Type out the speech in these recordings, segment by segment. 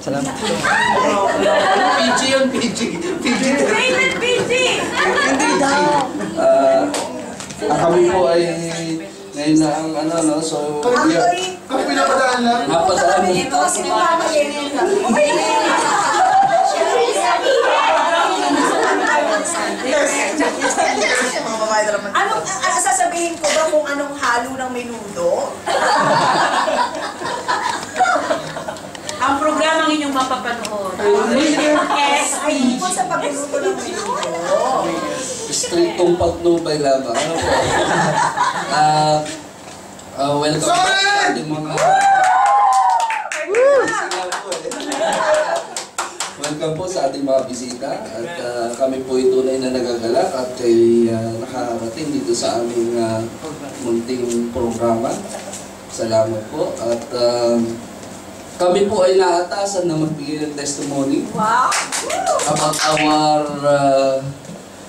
Salamat po. PG yun, PG. PG. Hindi daw. Kami po ay ngayon na ang ano, no? So, Kami pinapadaan lang. napadaan mo. Ito kasi ni Mama Yenita. Anong sasabihin ko ba kung anong halo ng menudo? Ang programang inyong mapapanood. SP. Kung sa pagluluto ng menudo. Strictong pagnubay lamang. Ano po? Welcome sa ating mga... Welcome po sa ating mga bisita at kami po ay tunay na nagagalak at kayo nakarating dito sa aming munting programa. Salamat po at kami po ay naatasan na magbigay ng testimony about our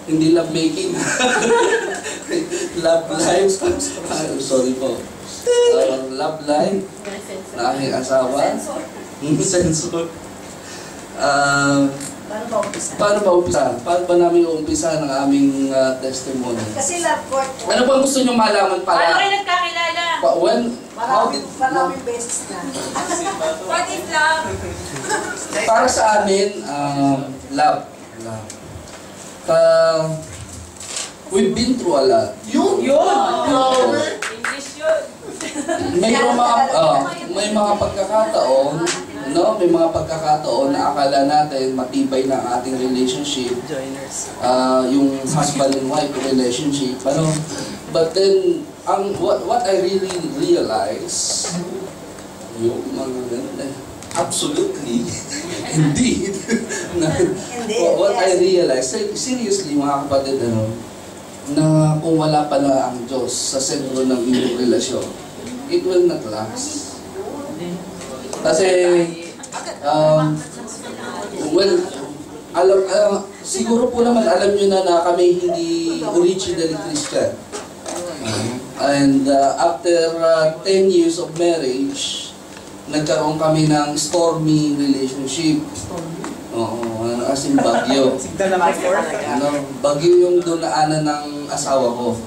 hindi love making love life. Sorry po. Love life na aking asawa. Sensor. Paano ba umpisa? Paano ba namin umpisa ng aming testimony? Kasi love court po. Ano ba gusto nyo malaman pala? Paano kayo nagkakilala? Maraming beses na. What is love? Para sa amin, love. We've been through a lot. Yun! English yun. May mga pagkakataon, no? May mga pagkakataon na akala natin matibay na ang ating relationship. Yung husband and wife relationship. Ano? But then, what I really realize, yung mga absolutely, indeed, what I realize, seriously mga kapatid, na kung wala pa na ang Diyos sa sentro ng inyong relasyon, it will not last. Kasi, siguro po naman alam nyo na kami hindi originally Christian. And after 10 years of marriage, nagkaroon kami ng stormy relationship. Oo, as in bagyo. Bagyo yung dinaanan ng asawa ko.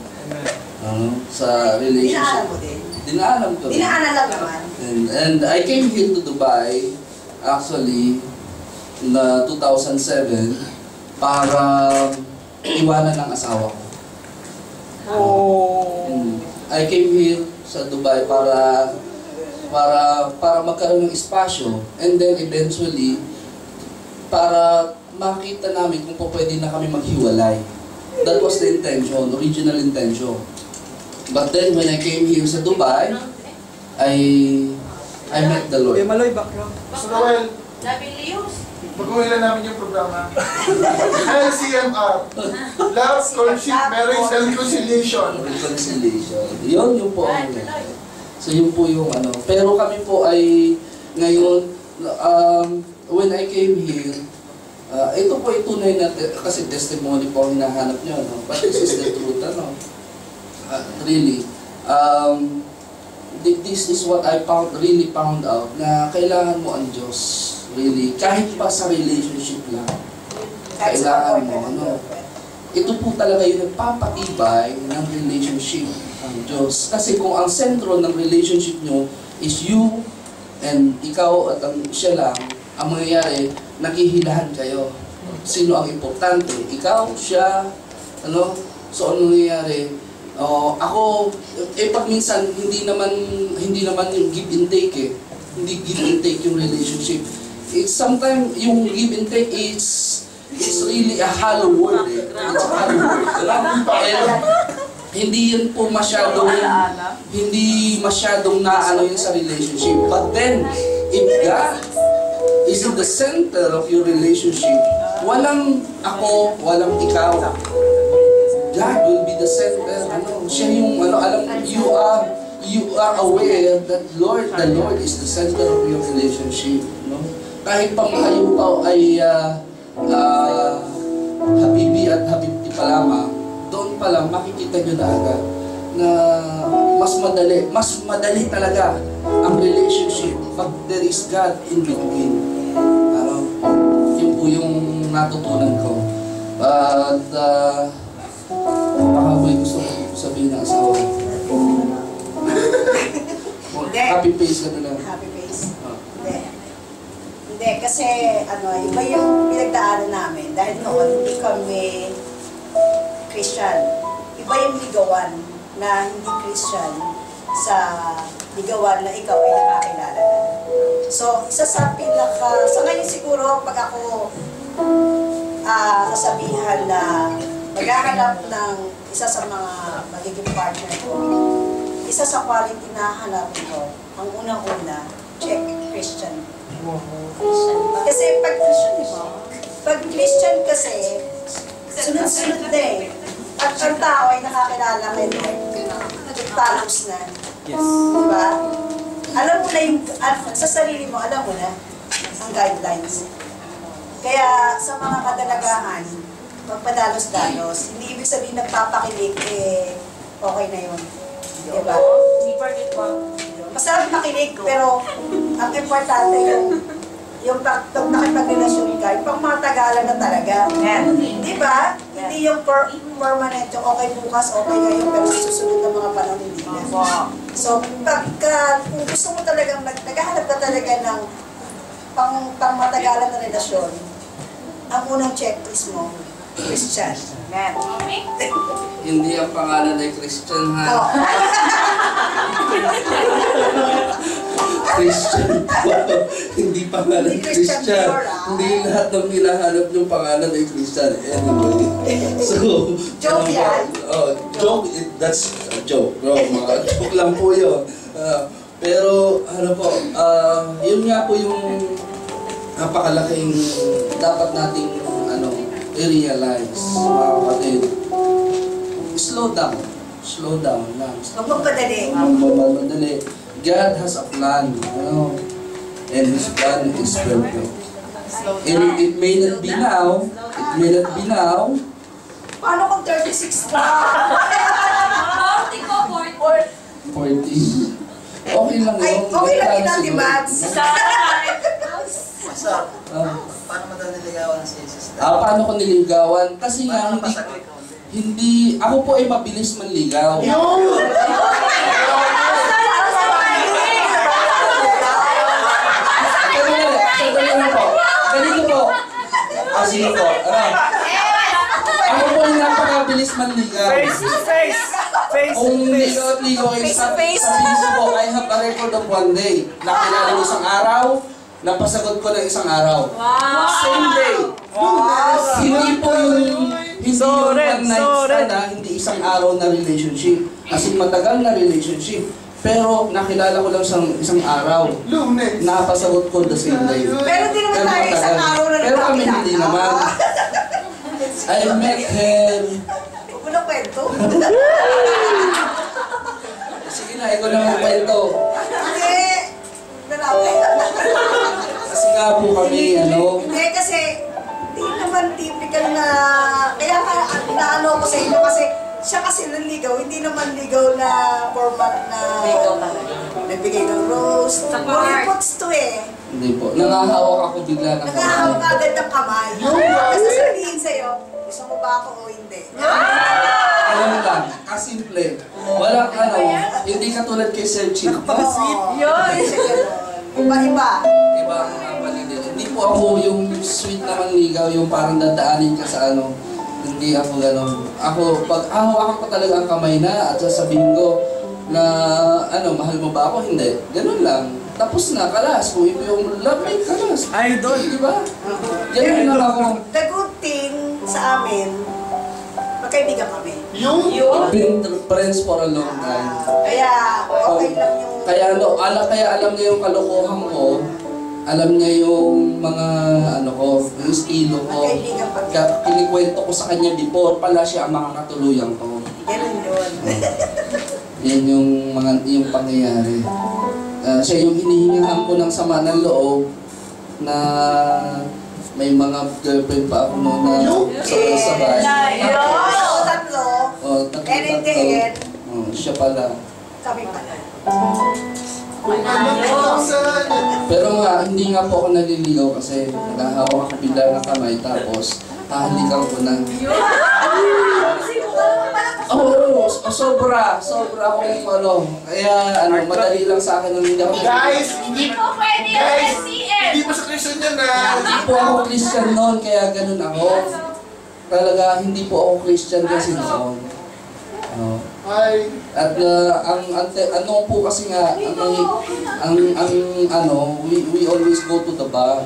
Sa relationship. Dinaanan mo din? Dinaanan ko. Dinaanan lang naman. And I came here to Dubai, actually, na 2007, para iwanan ng asawa ko. I came here sa Dubai para magkaroon ng espasyo, and then eventually para makita namin kung po pwede na kami maghiwalay. That was the intention, original intention. But then when I came here sa Dubai, I met the Lord. Maloy, background. So Noel, pag-uwilan namin yung programa. LCMR. Love, Courtship, Marriage, and Reconciliation. Reconciliation. Yun yung po. So yun po yung ano. Pero kami po ay ngayon, when I came here, ito po ay tunay na, kasi testimony po ang hinahanap nyo, no? But this is the truth, ano? Really. This is what I really found out, na kailangan mo ang Diyos. Really. Kahit pa sa relationship lang. Kailangan mo, ano? Ito po talaga yung nagpapatibay ng relationship, ang Diyos. Kasi kung ang sentro ng relationship nyo is you and ikaw at siya lang, ang mangyayari, naghihilahan kayo. Sino ang importante? Ikaw, siya, ano? So, ano nangyayari? Ako, pag minsan, hindi naman yung give and take eh. Hindi give and take yung relationship. Sometimes, yung give and take it's really a hollow word eh. It's a hollow word. Hindi yun po masyadong naano yun sa relationship. But then, if God is in the center of your relationship, walang ako, walang ikaw. God will be the center. Siya yung you are aware that the Lord is the center of your relationship. No? Kahit pa kayo pa ay habibi at habibti pa lamang, doon pa lang makikita nyo na agad na mas madali talaga ang relationship, pag there is God in between. Parang, yun po yung natutunan ko. But, baka may gusto ko sabihin ng asawa. Happy face ka na lang. Happy face. Ah. Hindi. Hindi, kasi iba yung pinagdaanan namin. Dahil noon, hindi kami Christian. Iba yung ligawan na hindi Christian sa ligawan na ikaw ay nakakilala na. So, isa sa ngayon siguro, pag ako sasabihan na maghahanap ng isa sa mga magiging partner ko, isa sa quality na hanapin ko, ang unang-una, check Christian. Kasi pag Christian, di ba? Pag Christian kasi, sunod-sunod na eh. At ang tao ay nakakilala kay Lord. Talos na. Yes. Di ba? Alam mo na yung, sa sarili mo, alam mo na ang guidelines. Kaya sa mga kadalagahan, magpadalos-dalos, hindi ibig sabihin nagpapakilig, okay na yun. Di ba? Hindi porket wow. Masarap makinig, pero ang importante yung pag nakipagrelasyon ka, yung pangmatagalan na talaga. Di ba? Hindi yung permanent, yung okay bukas, okay ngayon, pero sa susunod na mga panahon hindi na. So, kung gusto mo talagang, naghahanap ka talaga ng pangmatagalan na relasyon, ang unang checklist mo, Christian. Hindi ang pangalan ay Christian, ha? Oh. Christian po. Hindi pangalan Hindi Christian Christian. pure, ah. Hindi lahat ng hinahanap yung pangalan ay Christian. Anyway. So, Joke yan. Joke, that's a joke. Bro, mga joke lang po yun. Pero, ano po, yun nga po yung napakalaking dapat nating i-realize, mga kapatid. Slow down. Slow down lang. Huwag magpadali. Madali. God has a plan, and His plan is perfect. It may not be now. It may not be now. Paano kung 36 na? Party ko, 40. Okay lang Ay, yun. okay lang May yun, plan Ate siguro. Mads. Sir, Ah. paano mo daw niligawan si sister? Paano ko niligawan? Kasi nga, Paano hindi, pasagli ko? ako po ay mabilis manligaw. Sandali lang po. Ganito po. Sige po. Ako po ay napakabilis manligaw. Face to face! Face Kung to face! ligaw at ligaw ay Face to face. sabihin ko po, I have a record of one day. Nakilala ko isang araw, napasagot ko ng isang araw. Same day. Hindi po yung one night stand, hindi isang araw na relationship. Kasi matagal na relationship. Pero nakilala ko lang isang araw. Lunes. Napasagot ko the same day. Pero di naman tayo isang matagal. araw na Pero kami hindi naman. I met him. Huwag mo na kwento. Sige na, ikaw na ang kwento. Hindi. Dalawa. Kasi nga po kami, Hindi kasi, di naman typical na, kaya naano ko sa inyo kasi, siya kasi nanligaw, hindi naman ligaw na format na nagbigay ng rose. Reports to eh. Hindi po. Nangahawak ako bigla ng Nagkahawak ka agad ng kamay. Kasi sasabihin sa'yo, gusto mo ba ako o hindi? Alam lang, kasimple. Walang hindi katulad kay Sir Chief. Yun! Iba-iba. Iba ang paligid. Hindi po ako yung sweet na manligaw, yung parang dadaanin ka sa Hindi ako gano'n. Ako, pag hawakan ko talaga ang kamay na at sasabihin ko na, mahal mo ba ako? Hindi. Ganun lang. Tapos na, kalas. Kung yung love me, kalas. Idol! Di ba? Ganun lang ako. The good thing sa amin, magkaibigan kami. We've been friends for a long time. Kaya okay lang yung... Kaya alam niya yung kalokohan ko, alam niya yung mga yung estilo ko. Magkaibigan pa. Kinikwento ko sa kanya before pala siya ang mga katuluyan ko. Ganun yun. Yan yung pangyayari. Siya yung hinihingahan ko ng sama ng loob na may mga girlfriend pa ako noon na sabay-sabay. Tatlo. Oh, tatlo. And in the end, Siya pala. kami pala. Pero nga, hindi nga po ako naliligaw kasi naghahawak ako bigla ng kamay tapos hahalikan ko ng... Oo, sobra akong ano. Kaya madali lang sa akin nung hindi ako Guys, Hindi po pwede yung guys, SCM. hindi pa sa Christian yan ah. Hindi po ako Christian noon, kaya ganun ako. Talaga, hindi po ako Christian kasi noon. Ay, At ano po kasi nga, we always go to the bar.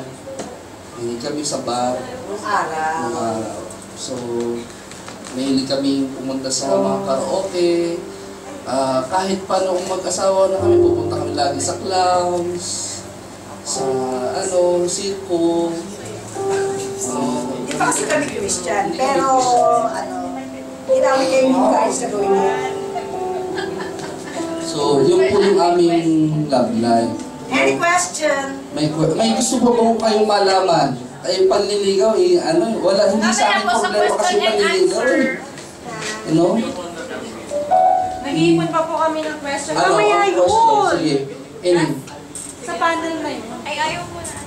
Kami sa bar. Araw. So, mahilig kami pumunta sa mga karaoke. Kahit paano kung mag-asawa na kami, pupunta kami lagi sa clowns, sa circo. Hindi pa kasi kami Christian, pero hindi namin kayo guys na gawin yan. So, yun po yung aming love life. Any question? May gusto po ba kayong malaman? Ay, panliligaw, wala, hindi sa akin Mamaya po sa problema kasi question and panliligaw. answer. Ano? Nag-iipon pa po kami ng question. Ano? Mamaya Question? yun! Sige. Any? Sa panel na yun. Ay, ayaw po na.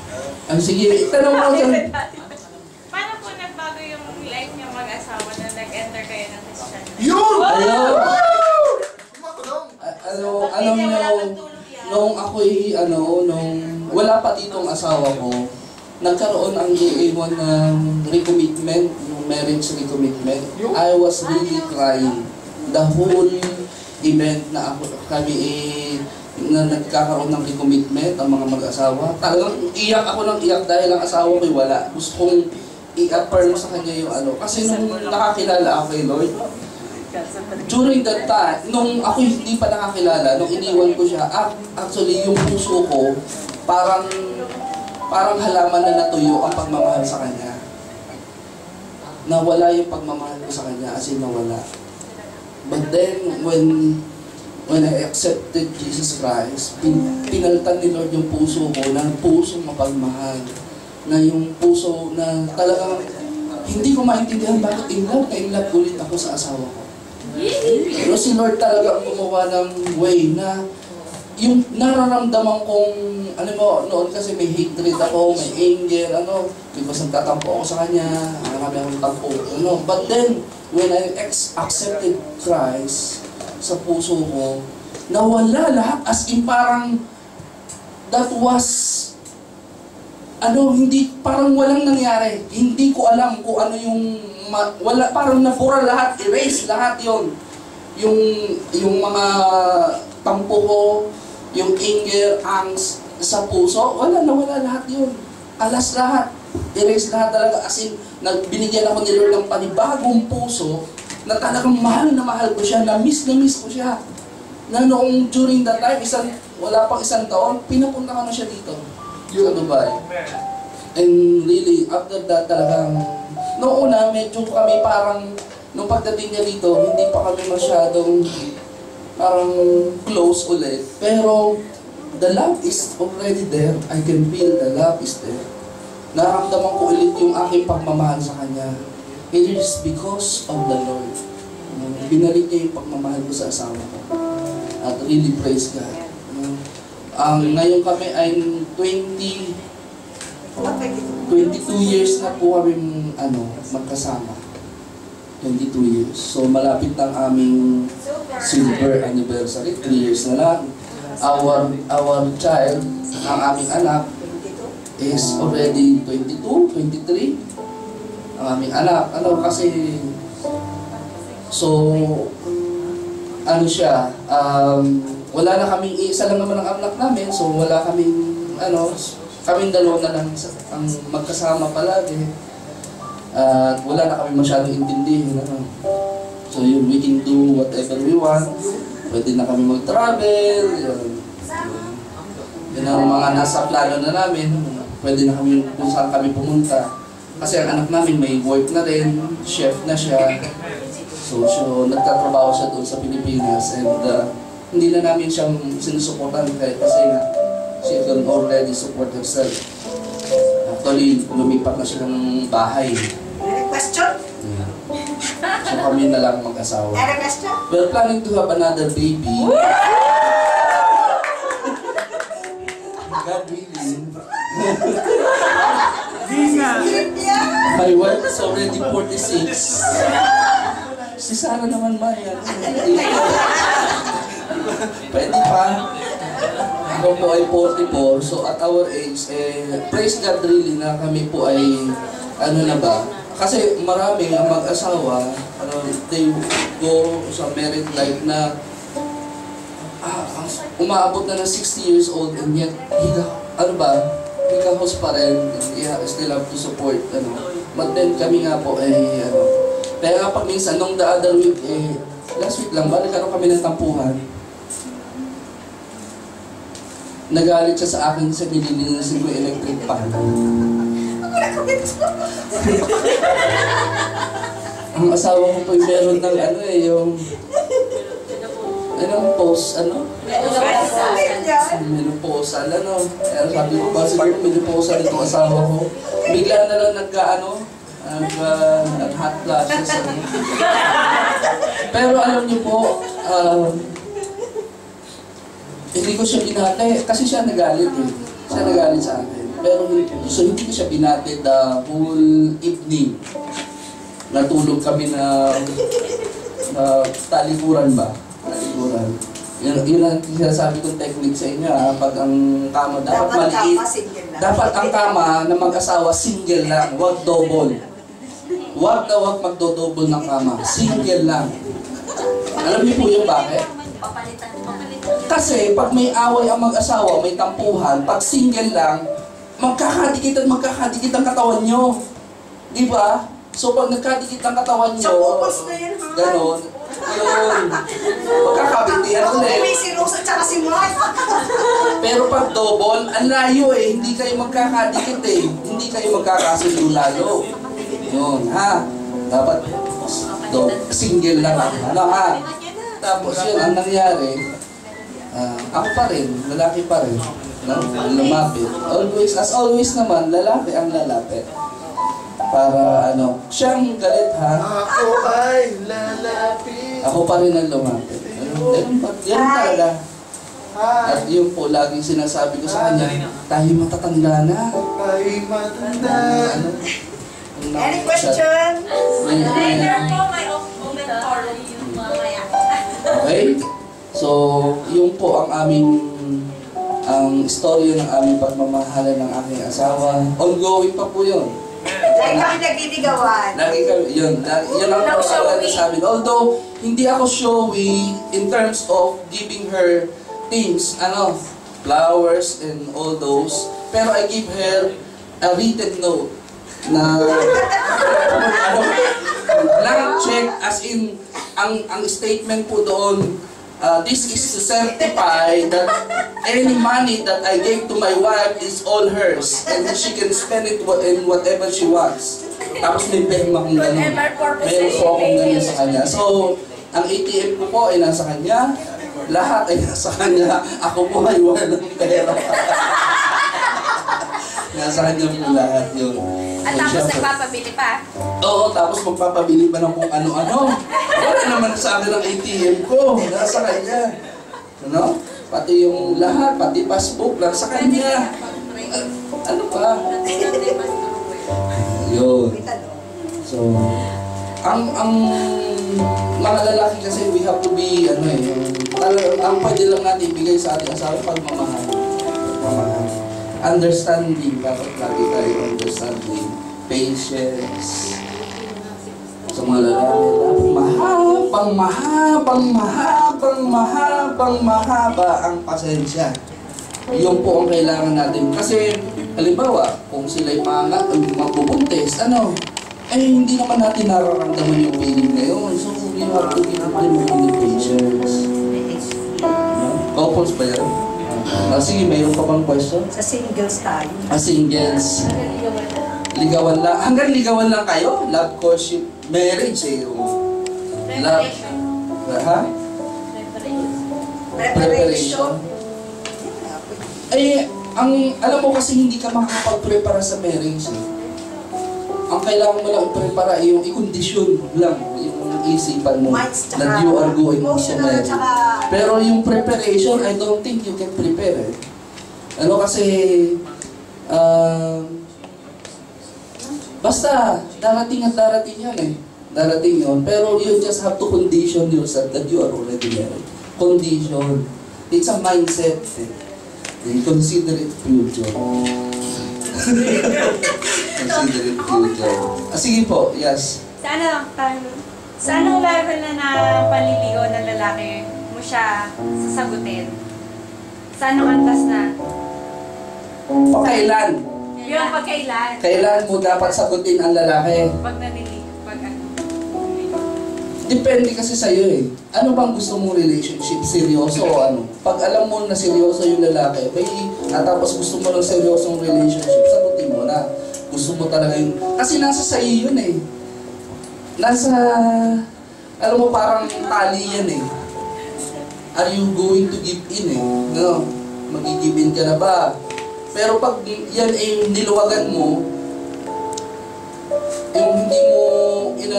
Sige, tanong mo dyan. Paano po nagbago yung life niyo mag-asawa na nag-enter kayo ng Christian? yun! Ayun! Tumatanong. Alam nyo, nung ako'y, nung wala pa ditong asawa ko, nagkaroon ang AA1 ng recommitment, yung marriage recommitment. I was really crying. The whole event na kami na nagkakaroon ng recommitment, ang mga mag-asawa, talagang iyak ako ng iyak dahil ang asawa ko'y wala. Gusto kong i-affirm sa kanya yung Kasi nung nakakilala ako kay Lord, during that time, nung ako hindi pa nakakilala, nung iniwan ko siya, actually yung puso ko, parang halaman na natuyo ang pagmamahal sa kanya. Nawala yung pagmamahal ko sa kanya, as in nawala. But then, when I accepted Jesus Christ, pinalitan ni Lord yung puso ko ng pusong mapagmahal. Na yung puso na talagang hindi ko maintindihan bakit in love ulit ako sa asawa ko. Pero si Lord talaga gumawa ng way na yung nararamdaman kong, noon kasi may hatred ako, may anger, because nagtatampo ako sa kanya, marami akong tampo, But then, when I accepted Christ sa puso ko, nawala lahat, as in parang, that was, hindi, parang walang nangyari. Hindi ko alam kung ano yung, parang nabura lahat, erase lahat yon. Yung mga tampo ko, yung anger, angst sa puso, nawala lahat yun. Alas lahat. Erase lahat talaga. As in, nagbinigyan ako ni Lord ng panibagong puso na talagang mahal na mahal ko siya, na miss ko siya. Na noong during that time, wala pang isang taon, pinapunta ko na siya dito sa Dubai. And really, after that talagang, noong una, medyo kami parang, nung pagdating niya dito, hindi pa kami masyadong parang close ulit. Pero, the love is already there. I can feel the love is there. Naramdaman ko ulit yung aking pagmamahal sa Kanya. It is because of the Lord. Binalik niya yung pagmamahal ko sa asawa ko. At really praise God. Ngayon kami ay 22 years na po kami magkasama. 22 years. So malapit ang aming silver anniversary. 3 years na lang. Our child, ang aming anak, is already 22, 23. Ang aming anak. Kasi siya, wala na kaming, isa lang naman ang anak namin, so wala kaming, kaming dalawa na lang ang magkasama palagi. At wala na kami masyadong intindihin. So yun, we can do whatever we want. Pwede na kami mag-travel. Yun ang mga nasa plano na namin. Pwede na kami kung saan kami pumunta. Kasi ang anak namin may work na rin, chef na siya. So nagtatrabaho siya doon sa Pilipinas. And hindi na namin siyang sinusuportan kasi nga she can already support herself. Actually, lumipat na siya ng bahay. Any question? Yeah. So kami na lang mag-asawa. Any question? We're planning to have another baby. Di nga. My wife is already 46. Si Sarah naman ba yan? Pwede pa. Ako po ay 44. So at our age, praise God really na kami po ay ano na ba? Kasi marami ang mag-asawa, they go sa married life na umaabot na ng 60 years old and yet, house pa rin, still have to support, But then kami nga po ay, kaya nga pag minsan, nung the other week, last week lang, nagkaroon kami ng tampuhan. Nagalit siya sa akin sa nililinisin ko yung electric pan. Ang asawa ko po yung meron ng yung post, menopausal, Kaya sabi ko ba, siguro menopausal itong asawa ko. Bigla na lang nag-hot flashes. Pero alam niyo po, hindi ko siya binate, kasi siya nagalit Siya nagalit sa akin. Pero hindi ko siya binate the whole evening. Natulog kami na talikuran ba? Talikuran. Yun ang sinasabi kong technique sa inyo pag ang kama dapat maliit. Dapat ang kama na mag-asawa single lang, wag double. Wag magdo-double ng kama. Single lang. Alam niyo po yung bakit? Kasi pag may away ang mag-asawa, may tampuhan, pag single lang, magkakadikit ang katawan nyo. Di ba? So pag nagkadikit ang katawan nyo, ganon, magkakabitihan ulit. Si Rose at saka si Mark. Pero pag double, ang layo hindi kayo magkakadikit hindi kayo magkakasundo lalo. Yun, dapat single lang Tapos yun, ang nangyari, ako pa rin, lalaki pa rin, lumapit. As always naman, lalaki ang lalapit. Para siyang galit Ako ay lalapit. Ako pa rin ang lumapit. Yan talaga. At yun po, laging sinasabi ko sa kanya, tayo matatanda na. Ay matanda. Any question? Later po, may open forum yung mamaya. Okay? So, yun po ang istorya ng aming pagmamahalan ng aking asawa. Ongoing pa po yun. Like kami nagliligawan. Lagi kami, yun ang pagmamahalan sa amin. Although, hindi ako showy in terms of giving her things, flowers and all those. Pero I give her a written note na blank check, as in ang statement po doon, this is to certify that any money that I gave to my wife is all hers and she can spend it in whatever she wants. Tapos may perma kong gano'n. Meron po akong gano'n sa kanya. So, ang ATM ko po ay nasa kanya. Lahat ay nasa kanya. Ako po ay walang pera. Nasa kanya po lahat yun. At tapos nagpapabili pa. Oo, tapos magpapabili pa ng kung ano-ano. Wala naman sa akin ang ATM ko. Nasa kanya. Pati yung lahat, pati passbook, nasa kanya. Ano pa? Yun. So, ang mga lalaki kasi we have to be, ang pwede lang natin ibigay sa ating asawa, pagmamahal. Understanding, dapat lagi tayo understanding. Patience. Sa mga lalaki, mahaba ang pasensya. Yun po ang kailangan natin. Kasi, halimbawa, kung sila'y magbubuntis, hindi naman natin nararamdaman yung feeling na yun. So, we have to give them the patience. Couples ba yan? Sige, mayroon pa bang question? Sa singles tayo. Singles. Ligawan lang. Hanggang ligawan lang kayo? Love, courtship, marriage Love. Preparation. Alam mo kasi hindi ka makakapag-prepara sa marriage. Ang kailangan mo lang i-prepara ay yung i-condition lang, yung isipan mo that you are going to marry. Pero yung preparation, I don't think you can prepare. Kasi Basta, darating at darating yan eh. Darating yun. Pero you just have to condition yourself that you are already married. Condition. It's a mindset. Consider it future. Consider it future. Sige po, yes. Sa anong level na paliligaw ng lalaki mo siya sasagutin? Sa anong antas na? Kailan? Yung pagkailan. Kailan mo dapat sagutin ang lalaki? Pag ano. Depende kasi sa'yo eh. Ano bang gusto mong relationship? Seryoso o ano? Pag alam mo na seryoso yung lalaki, tapos gusto mo ng seryosong relationship, sagutin mo na. Gusto mo talaga yung... Kasi nasa sa'yo yun eh. Nasa... Alam mo, parang tali yan eh. Are you going to give in eh? No? Mag-give in ka na ba? Pero pag yan ay niluwagan mo, yung hindi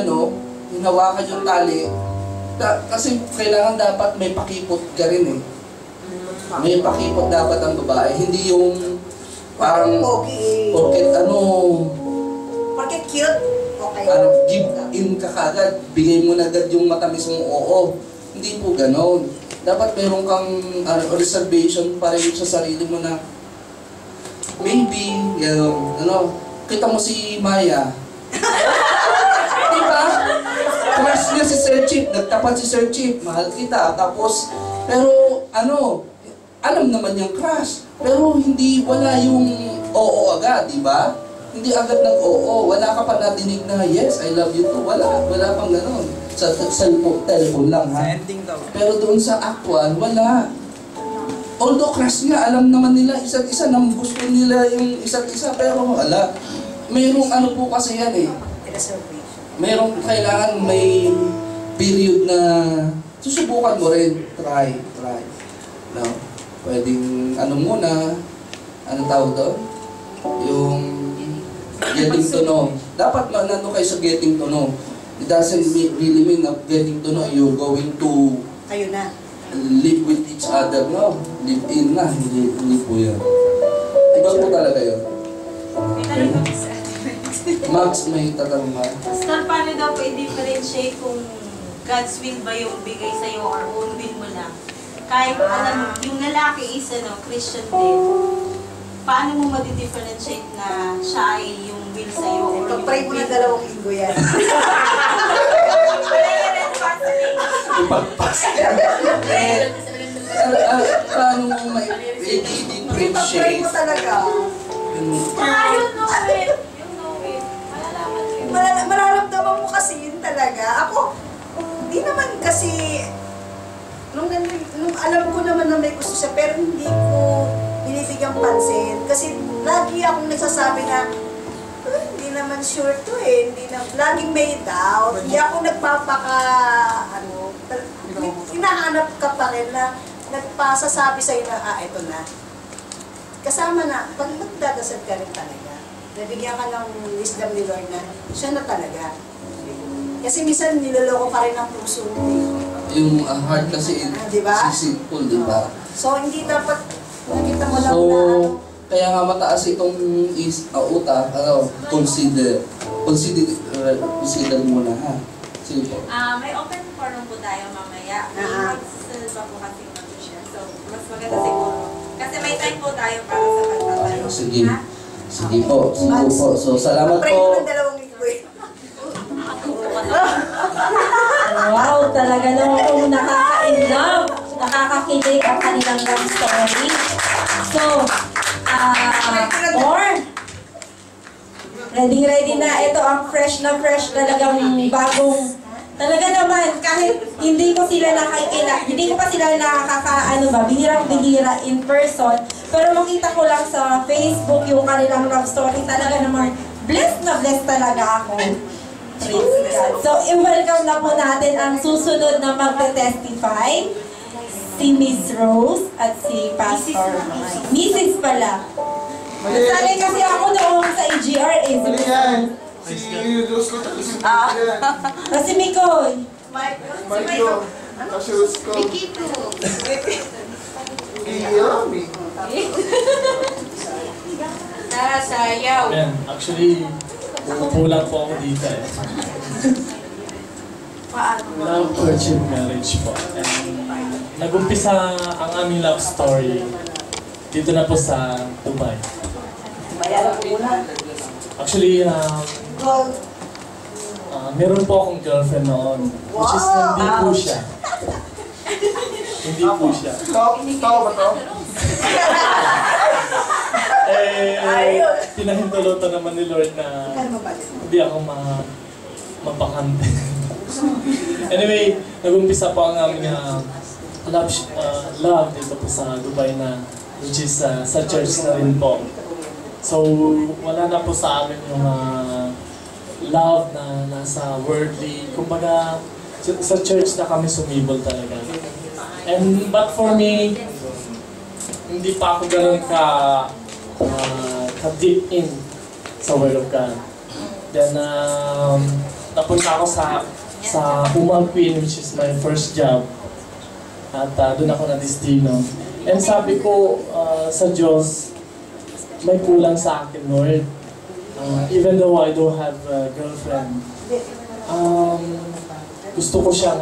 mo hinawakan yung tali, kasi kailangan dapat may pakipot ka rin eh. May pakipot dapat ang babae, hindi yung parang porket Porket cute? Okay. give in ka kagad, bigay mo na agad yung matamis mong oo. Hindi po ganon. Dapat meron kang reservation pa rin sa sarili mo na maybe, kita mo si Maya. Diba? Crush niya si Sir Chief, nagtapat si Sir Chief, mahal kita. Tapos, pero alam naman niyang crush. Pero wala yung oo agad, diba? Hindi agad nag-oo. Wala ka pa nadinig na, yes, I love you too. Wala pang ganon. Sa telephone lang, ha? Pero doon sa actual, wala. Although crush nga, alam naman nila isa't isa, gusto nila yung isa't isa, pero wala. Mayroong po kasi yan eh. Mayroong kailangan may period na susubukan mo rin. Try. No? Pwedeng muna, tawag doon? Yung getting to know. Dapat kayo sa getting to know. It doesn't really mean that getting to know you're going to Kayo na. live with each other, no? Live in na, hindi po yan. Iba po talaga yun. May tanong kami sa Max, may tatanong ka? Pastor, paano daw pa-differentiate kung God's will ba yung bigay sa'yo or own will mo lang? Kahit alam, yung lalaki is Christian din. Paano mo ma-differentiate na siya ay yung will sa'yo? Pag-pray mo na 2 linggo yan. Paano mo may Pag-pray differentiate? mo talaga. Yung know it. Malalaman mo yun. Mararamdaman mo kasi yun talaga. Ako, di naman kasi, nung alam ko naman na may gusto siya, pero hindi ko binibigyang pansin. Kasi lagi akong nagsasabi na, hindi naman sure to eh. Laging may doubt. Hindi ako nagpapaka, hinahanap ka pa rin na nagpasasabi sa'yo na, ito na. Kasama na, pag magdadasal ka rin talaga, nabigyan ka ng wisdom ni Lord na siya na talaga. Kasi minsan niloloko pa rin ang puso mo. Yung heart kasi diba? simple, diba? So, hindi dapat nakita mo lang So, na kaya nga mataas itong utak, consider muna, ha? Sige po. May open forum po tayo mamaya. May magsusunod pa po kasi mag-share. So, mas maganda siguro. Kasi may time po tayo para sa pagtatanong. Sige. Sige po. So, salamat pray mo po. ng 2 linggo eh. Wow, talaga naman po nakaka-inlove. Nakakakilig ang kanilang love story. So, ready na. Ito ang fresh talagang bagong. Talaga naman, kahit hindi ko sila hindi ko pa sila bihirang-bihira in person. Pero makita ko lang sa Facebook yung kanilang love story. Talaga naman, blessed na blessed talaga ako. Praise God. So, i-welcome na po natin ang susunod na magte-testify. Si Miss Rose at si Pastor Mike. Mrs. pala. Sanay kasi ako noong sa EGRA. Mali yan. Si Rose ko tapos si Mike yan. Kasi Mikoy. Mike ko. Kasi Rose ko. Iya, Sayaw. Ayan, actually, umupo lang po ako dito eh. Love, courtship, marriage po. And nag-umpisa ang aming love story dito na po sa Dubai. Bayaran ko muna. Actually, Gold. meron po akong girlfriend noon, which is hindi po siya. Hindi po siya. Tao ba to? Pinahintulutan naman ni Lord na hindi ako mapakante. Anyway, nag-umpisa po ang aming love dito po sa Dubai na, which is sa church na rin po. So, wala na po sa amin yung love na nasa worldly. Kumbaga, sa church na kami sumibol talaga. But for me, hindi pa ako ganun ka-deep in sa Word of God. Then, napunta ako sa Umal Queen, which is my first job. At doon ako na-destino. And sabi ko sa Diyos, may kulang sa akin, Lord. Even though I don't have a girlfriend, gusto ko siya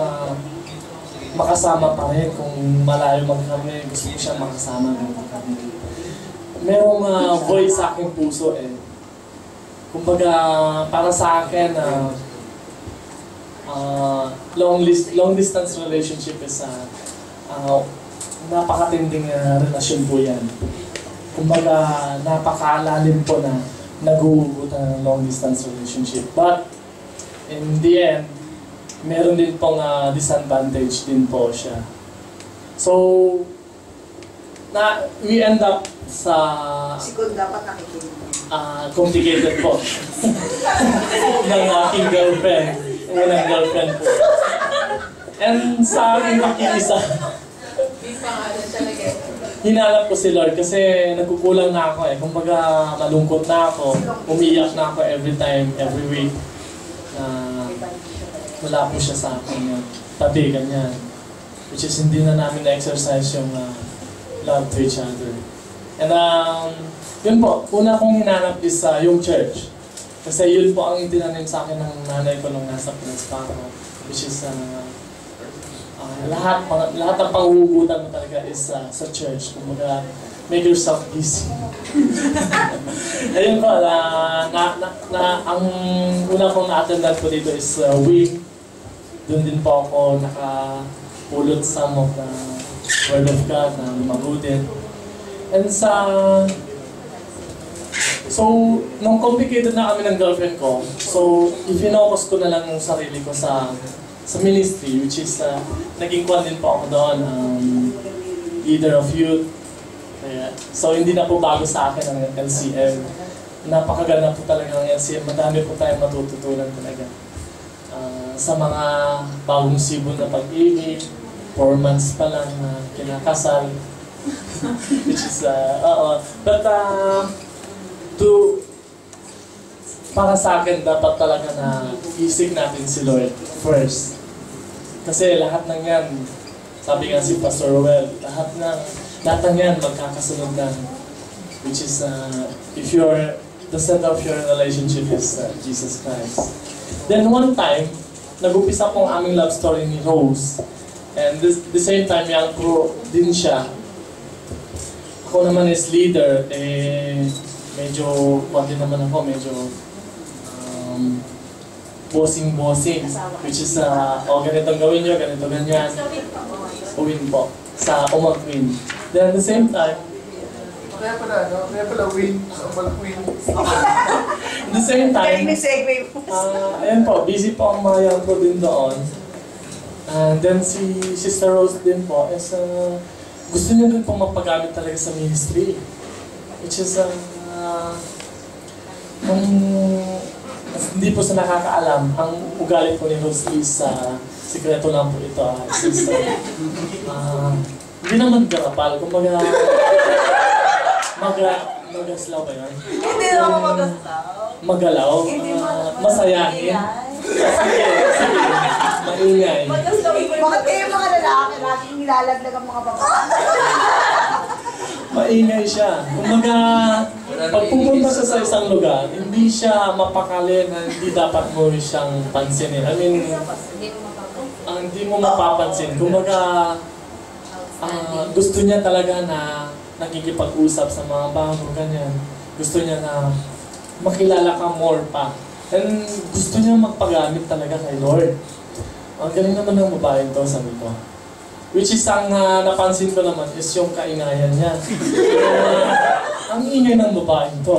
makasama pa rin kung malayo man kami. Gusto ko siya makasama rin kami. Merong void sa aking puso eh. Kumbaga, para sa akin, long distance relationship is napakatinding relasyon po yan. Kumbaga, napakalalim po na nag-uugutan ng long distance relationship. But, in the end, meron din pong disadvantage din po siya. So, we end up sa Siguro dapat nakikinig. complicated po ng aking girlfriend. Unang girlfriend po. And sa aking makiisa, hinanap ko si Lord kasi nagkukulang na ako eh. Kumbaga malungkot na ako, umiyak na ako every time, every week. Wala po siya sa akin tabi, ganyan. Which is hindi na namin na-exercise yung love to each other. And yun po, una kong hinanap is yung church. Kasi yun po ang itinanim sa akin ng nanay ko nung nasa Pinas pa ako. Which is lahat ng panghuhugutan mo talaga is sa church. Kumbaga, make yourself busy. Ayun po, ang una kong na-attendan po dito is wing. Doon din po ako nakapulot some of the Word of God na lumago din. And so, nung complicated na kami ng girlfriend ko, so, i-focus ko na lang yung sarili ko sa ministry, which is, naging kwan din po ako doon, leader of youth. So, hindi na po bago sa akin ang LCM. Napakaganda po talaga ng LCM. Madami po tayong matututunan talaga. Sa mga bagong sibol na pag-ibig, 4 months pa lang na kinakasal. Which is, but, para sa akin, dapat talaga na isig natin si Lord first. Kasi lahat ng yan, sabi nga si Pastor Well, lahat ng yan magkakasunod na. Which is, if the center of your relationship is Jesus Christ. Then one time, nag-upisa pong aming love story ni Rose. And the same time, young pro din siya. Ako naman is leader, medyo, din naman ako, medyo bossing, which is, ganitong gawin nyo, ganito, ganyan. Uwin po, sa Umal Queen. Then at the same time, Kaya pala win sa Umal Queen. at the same time, ayan po, busy po ang mga young pro din doon. And then si Sister Rose din po, is, gusto niya din pong mapagamit talaga sa ministry. Which is, hindi po sa nakakaalam, ang ugali po ni Rose is, sikreto lang po ito, sister. Hindi naman garapal, kumbaga, magaslaw ba yun? Hindi naman magaslaw. Magalaw, masayahin. Sige, maingay. Bakit kayo mga lalaki laging nilalaglag ang mga babae? Maingay siya. Kumbaga, pag pupunta siya sa isang lugar, hindi siya mapakali na hindi dapat mo siyang pansinin. I mean, hindi mo mapapansin. Kumbaga, gusto niya talaga na nakikipag-usap sa mga bago, ganyan. Gusto niya na makilala ka more pa. And gusto niya magpagamit talaga kay Lord. Ang galing naman ng babae ito, sabi ko. Which is, ang napansin ko naman is yung kaingayan niya. Ang ingay ng babae ito.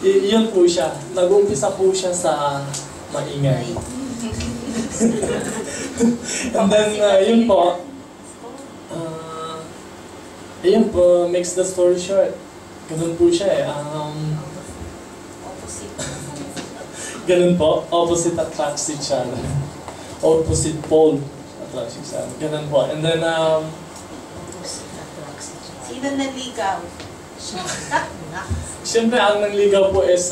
Yun po siya. Nag-umpisa po siya sa maingay. And then, yun po. Yun po, makes the story short. Ganun po siya eh. Ganun po, opposite attracts each other. Opposite pole attracts each other. Ganun po. And then, Sino naligaw? siyempre, ang nangligaw po is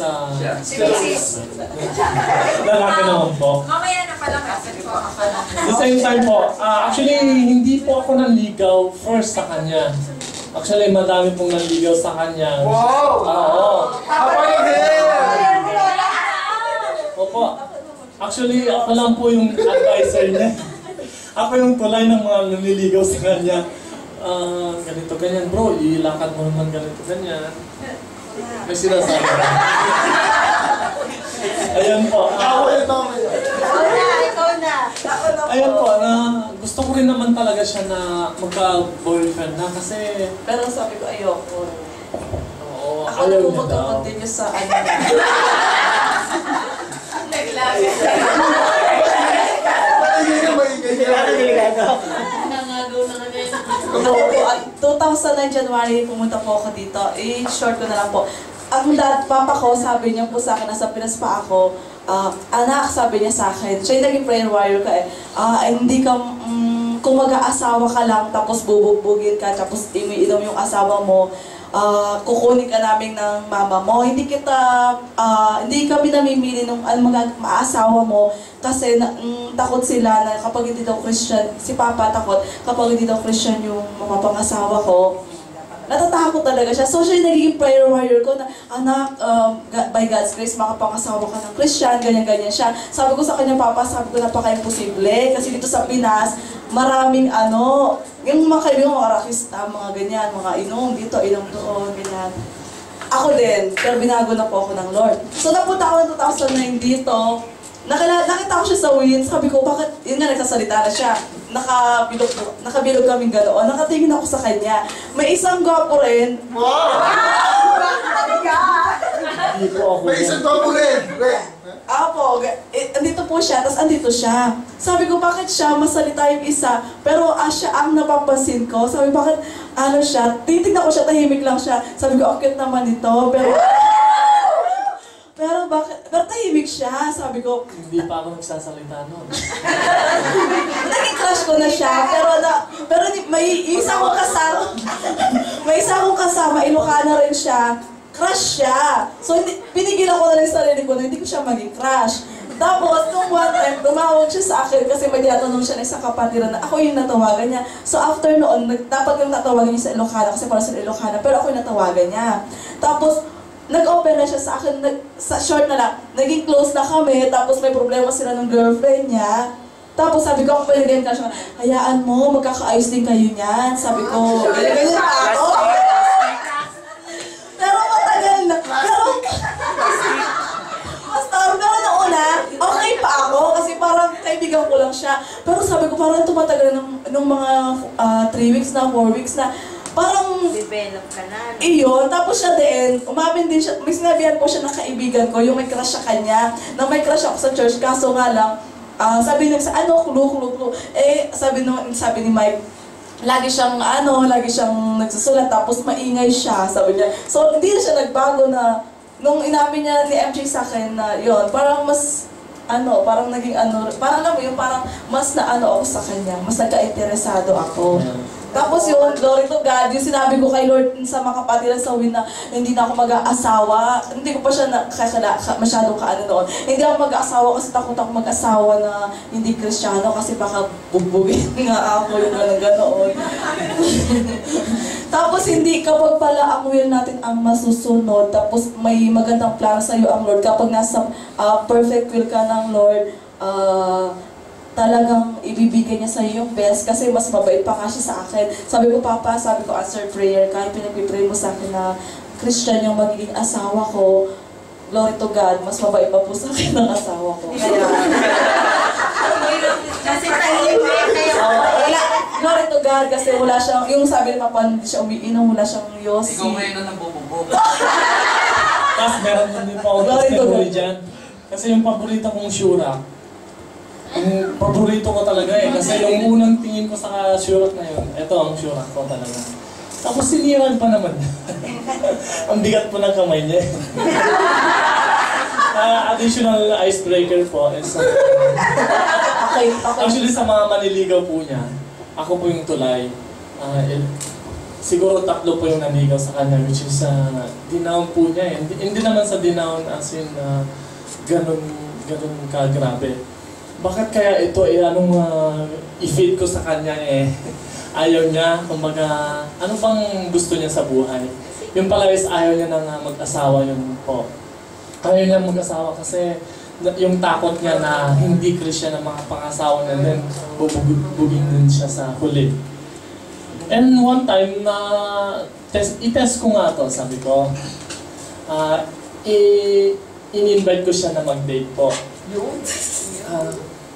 lalaki naman po. Mamaya na pala kasi po. At the same time po, actually, hindi po ako nanligaw first sa kanya. Actually, madami pong nanligaw sa kanya. Wow! Oo. Apa yung hair? Opo. Actually, ako lang po yung advisor niya. Ako yung tulay ng mga nanliligaw sa kanya. Ganito, ganyan bro, ilakad mo naman ganito, ganyan. May sinasabi ka. Ayan po. Ikaw na. Ayan po, gusto ko rin naman talaga siya na magka-boyfriend na kasi... Pero sabi ko, ayoko. Oo, Ako na ayaw po niya daw. magkakontinue sa ano. Naglabi. Nangagaw na kami. Ako po, 2009 January, pumunta po ako dito. I-short ko na lang po. Ang papa ko, sabi niya po sa akin, nasa Pinas pa ako, anak, sabi niya sa akin, siya yung naging prayer warrior ka eh, hindi ka, kung mag-aasawa ka lang, tapos bubugbugin ka, tapos inom yung asawa mo, kukunin ka namin ng mama mo, hindi kami namimili ng maasawa mo, kasi takot sila na kapag hindi daw Christian, si Papa takot, kapag hindi daw Christian yung mapapangasawa ko, natatakot talaga siya. So siya yung nagiging prayer warrior ko na, anak, by God's grace, makapangasawa ka ng Christian, ganyan-ganyan siya. Sabi ko sa kanya, Papa, sabi ko napaka-imposible. Kasi dito sa Pinas, maraming yung mga kaibigan, mga rakista, mga ganyan, mga inom dito, inom doon, ganyan. Ako din, pero binago na po ako ng Lord. So napunta ako ng 2009 dito, nakita ko siya sa wind, sabi ko, bakit, yun nga, nagsasalita na siya. Nakabilog kaming ganoon, nakatingin ako sa kanya. May isang gwapo rin. Wow! Hindi po ako. May isang gwapo rin. Apo, andito po siya, tapos andito siya. Sabi ko, bakit siya masalita yung isa, pero siya ang napapansin ko. Sabi, bakit, siya, titignan ko siya, tahimik lang siya. Sabi ko, cute naman ito, pero bakit, pero tahimik siya, sabi ko. Hindi pa ako nagsasalita noon. Naging crush ko na siya, pero may isa akong kasama, Ilocana rin siya, crush siya. So, pinigilan ko na rin sa sarili ko na hindi ko siya maging crush. Tapos, nung one time, tumawag siya sa akin kasi may tinatanong siya na isang kapatiran na ako yung natawagan niya. So, after noon, dapat yung natawagan niya sa Ilocana kasi para sa Ilocana, pero ako yung natawagan niya. Tapos, nag-open na siya sa akin, sa short na lang, naging close na kami, tapos may problema sila ng girlfriend niya. Tapos sabi ko, ako pinagyan ka siya, hayaan mo, magkakaayos din kayo niyan. Sabi ko, ganyan pa ako. Pero matagal na, pero na una, okay pa ako, kasi parang kaibigan ko lang siya. Pero sabi ko, parang tumatagal ng mga 3 weeks na, 4 weeks na, parang Develop ka na. iyon, tapos siya din, umamin din siya, may sinabihan po siya ng kaibigan ko, yung may crush sa kanya, na may crush ako sa church, kaso nga lang, sabi niya sa clue. Sabi ni Mike, lagi siyang nagsusulat, tapos maingay siya, sabi niya. So, hindi na siya nagbago na, nung inamin niya ni MJ sa akin na yun, parang mas, parang naging parang alam mo yung parang mas ako sa kanya, mas nagka-interesado ako. Tapos yun, glory to God, yung sinabi ko kay Lord sa mga kapatiran sa win na hindi na ako mag-aasawa. Hindi ko pa siya masyadong noon. Hindi ako mag-aasawa kasi takot ako mag-asawa na hindi Kristiyano kasi baka bugbugin nga ako yung gano'n. Tapos hindi, kapag pala ang will natin ang masusunod, tapos may magandang plano sa iyo ang Lord, kapag nasa perfect will ka ng Lord, talagang ibibigay niya sa iyo yung best kasi mas mabait pa nga siya sa akin. Sabi ko, Papa, sabi ko, answer prayer, kahit pinag-pray mo sa akin na Christian yung magiging asawa ko, glory to God, mas mabait pa po sa akin ng asawa ko. Kaya, Kasi tahimik, kaya wala, glory to God, kasi wala siyang, yung sabi ni Papa, hindi siya umiinom, wala siyang yosi. Ikaw ngayon na nabububog. Tapos meron din po ako testimony dyan. Kasi yung paborito kong syura, yung paborito ko talaga eh. Kasi yung unang tingin ko sa syurak na yun, ito ang syurak ko talaga. Tapos siniran pa naman. Ang bigat po ng kamay niya. Additional icebreaker po is Okay. actually sa mga maniligaw po niya, ako po yung tulay. Siguro 3 po yung nanigaw sa kanya, which is dinown po niya eh. Hindi naman sa dinown as in ganun kagrabe. Bakit kaya ito i-feed ko sa kanya eh? Ayaw niya, kumbaga, ano bang gusto niya sa buhay? Yung pala is ayaw niya nang mag-asawa yun po. Ayaw niya mag-asawa kasi yung takot niya na hindi Christian ang mga pangasawa niya, then bubugin din siya sa huli. And one time na i-test ko nga to, sabi ko, in-invite ko siya na mag-date po.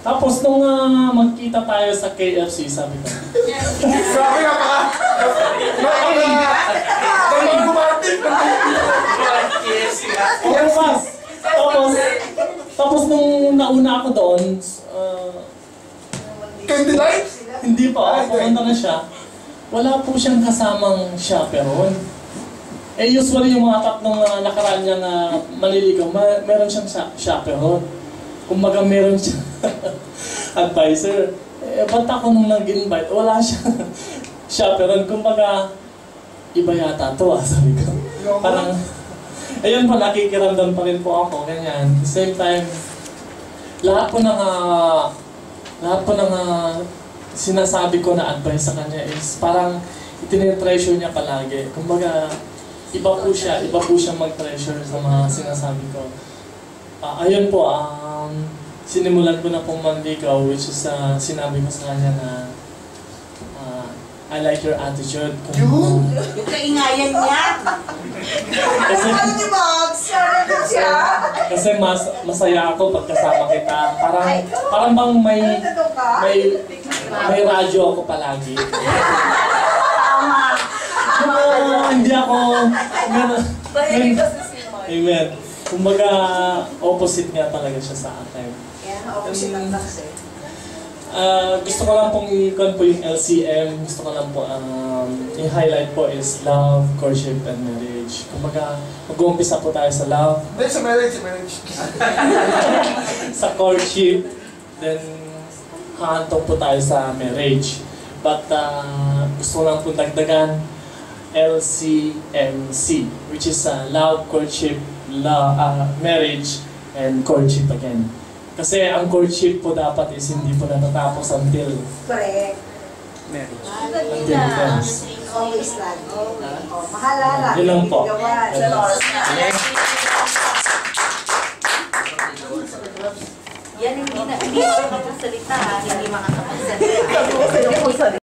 Tapos nung magkita tayo sa KFC, sabi ko, Grabe nga pa! Tapos nung nauna ako doon, Candlelight? hindi pa, pumunta na siya. Wala po siyang kasamang chaperone. Eh usually yung mga tatlong nakaraan niya na maliligaw, meron siyang chaperone. Kumbaga meron siyang advisor. Eh ba't ako nung nag-invite, wala siyang chaperone. Kumbaga, iba yata to sabi ko. Parang, ayun po, nakikiramdam pa rin po ako, ganyan. At the same time, lahat po ng sinasabi ko na advice sa kanya is parang itinitreasure niya palagi. Kumbaga, iba po siya mag-treasure sa mga sinasabi ko. Ayun po, sinimulan ko na pong manligaw, which is sinabi ko sa kanya na I like your attitude. yung kaingayan niya. Kasi masaya ako pagkasama kita. Parang bang may radyo ako palagi. Hindi ako Amen. Kumbaga opposite nga talaga siya sa akin. Opposite ang tax eh. Gusto ko lang pong i-con po yung LCM. Gusto ko lang po i-highlight po is love, courtship, and marriage. Kumbaga, mag-uumpisa po tayo sa love. Hindi, sa marriage. Sa courtship, then hahantong po tayo sa marriage. But gusto ko lang po dagdagan LCMC, which is love, courtship, marriage, and courtship again. Kasi ang courtship po dapat is hindi po natatapos until Correct. marriage. Until Always lagi. Mahalala. Yun lang po. Yan hindi na makakasalita, hindi makakapagsalita.